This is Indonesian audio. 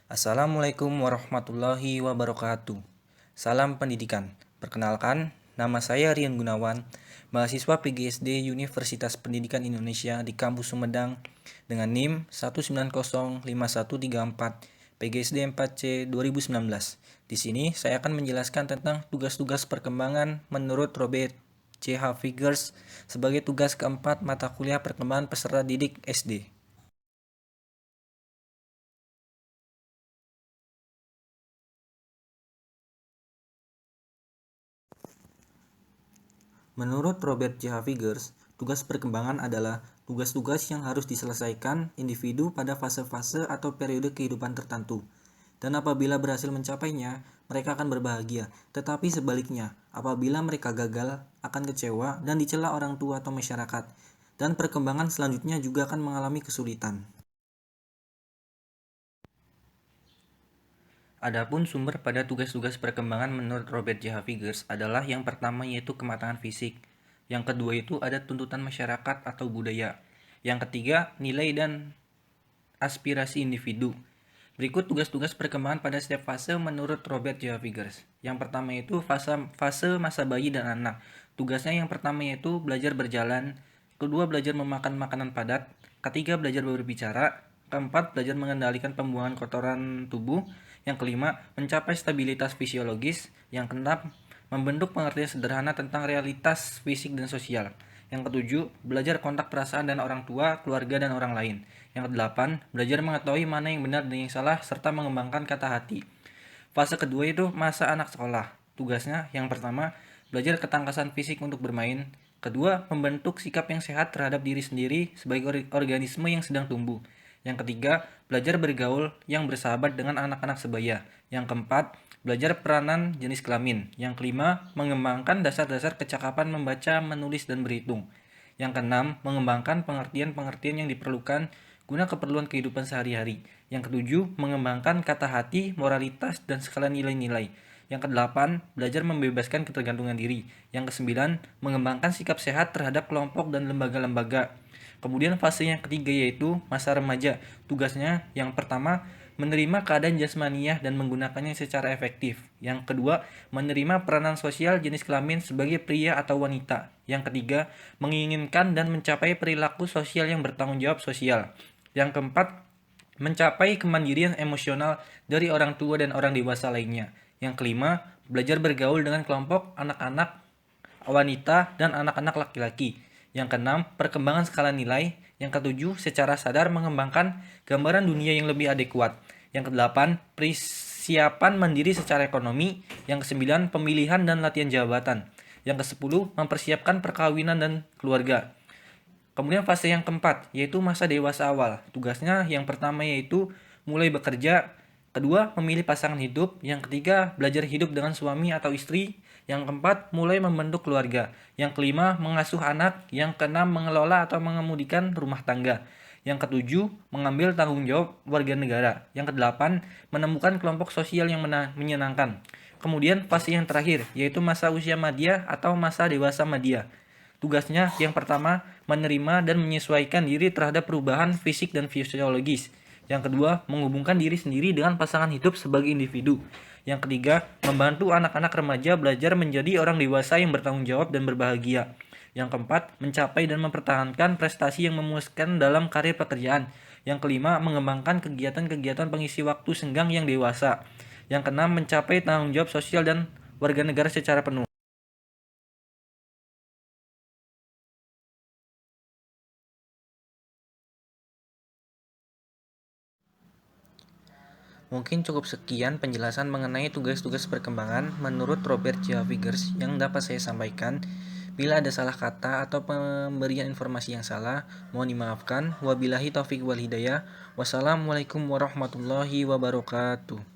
Assalamualaikum warahmatullahi wabarakatuh. Salam pendidikan. Perkenalkan, nama saya Rian Gunawan, mahasiswa PGSD Universitas Pendidikan Indonesia di Kampus Sumedang dengan NIM 1905134 PGSD 4C 2019. Di sini saya akan menjelaskan tentang tugas-tugas perkembangan menurut Robert C.H. Figers sebagai tugas keempat mata kuliah perkembangan peserta didik SD. Menurut Robert J. Figers, tugas perkembangan adalah tugas-tugas yang harus diselesaikan individu pada fase-fase atau periode kehidupan tertentu. Dan apabila berhasil mencapainya, mereka akan berbahagia. Tetapi sebaliknya, apabila mereka gagal, akan kecewa dan dicela orang tua atau masyarakat. Dan perkembangan selanjutnya juga akan mengalami kesulitan. Adapun sumber pada tugas-tugas perkembangan menurut Robert J. Figers adalah yang pertama yaitu kematangan fisik, yang kedua itu ada tuntutan masyarakat atau budaya, yang ketiga nilai dan aspirasi individu. Berikut tugas-tugas perkembangan pada setiap fase menurut Robert J. Figers. Yang pertama itu fase masa bayi dan anak. Tugasnya yang pertama yaitu belajar berjalan, kedua belajar memakan makanan padat, ketiga belajar berbicara, keempat belajar mengendalikan pembuangan kotoran tubuh, yang kelima mencapai stabilitas fisiologis, yang keenam membentuk pengertian sederhana tentang realitas fisik dan sosial. Yang ketujuh, belajar kontak perasaan dan orang tua, keluarga, dan orang lain. Yang kedelapan, belajar mengetahui mana yang benar dan yang salah, serta mengembangkan kata hati. Fase kedua itu masa anak sekolah. Tugasnya yang pertama, belajar ketangkasan fisik untuk bermain. Kedua, membentuk sikap yang sehat terhadap diri sendiri sebagai organisme yang sedang tumbuh. Yang ketiga, belajar bergaul yang bersahabat dengan anak-anak sebaya. Yang keempat, belajar peranan jenis kelamin. Yang kelima, mengembangkan dasar-dasar kecakapan membaca, menulis, dan berhitung. Yang keenam, mengembangkan pengertian-pengertian yang diperlukan guna keperluan kehidupan sehari-hari. Yang ketujuh, mengembangkan kata hati, moralitas, dan skala nilai-nilai. Yang kedelapan, belajar membebaskan ketergantungan diri. Yang kesembilan, mengembangkan sikap sehat terhadap kelompok dan lembaga-lembaga. Kemudian fase yang ketiga yaitu masa remaja. Tugasnya yang pertama, menerima keadaan jasmaniah dan menggunakannya secara efektif. Yang kedua, menerima peranan sosial jenis kelamin sebagai pria atau wanita. Yang ketiga, menginginkan dan mencapai perilaku sosial yang bertanggung jawab sosial. Yang keempat, mencapai kemandirian emosional dari orang tua dan orang dewasa lainnya. Yang kelima, belajar bergaul dengan kelompok anak-anak, wanita, dan anak-anak laki-laki. Yang keenam, perkembangan skala nilai. Yang ketujuh, secara sadar mengembangkan gambaran dunia yang lebih adekuat. Yang kedelapan, persiapan mandiri secara ekonomi. Yang kesembilan, pemilihan dan latihan jabatan. Yang kesepuluh, mempersiapkan perkawinan dan keluarga. Kemudian fase yang keempat, yaitu masa dewasa awal. Tugasnya yang pertama yaitu mulai bekerja, kedua memilih pasangan hidup, yang ketiga belajar hidup dengan suami atau istri, yang keempat mulai membentuk keluarga, yang kelima mengasuh anak, yang keenam mengelola atau mengemudikan rumah tangga, yang ketujuh mengambil tanggung jawab warga negara, yang kedelapan menemukan kelompok sosial yang menyenangkan. Kemudian fase yang terakhir, yaitu masa usia madya atau masa dewasa madya. Tugasnya yang pertama, menerima dan menyesuaikan diri terhadap perubahan fisik dan fisiologis. Yang kedua, menghubungkan diri sendiri dengan pasangan hidup sebagai individu. Yang ketiga, membantu anak-anak remaja belajar menjadi orang dewasa yang bertanggung jawab dan berbahagia. Yang keempat, mencapai dan mempertahankan prestasi yang memuaskan dalam karir pekerjaan. Yang kelima, mengembangkan kegiatan-kegiatan pengisi waktu senggang yang dewasa. Yang keenam, mencapai tanggung jawab sosial dan warga negara secara penuh. Mungkin cukup sekian penjelasan mengenai tugas-tugas perkembangan menurut Robert J. Figers yang dapat saya sampaikan. Bila ada salah kata atau pemberian informasi yang salah, mohon dimaafkan. Wabillahi taufiq wal hidayah. Wassalamualaikum warahmatullahi wabarakatuh.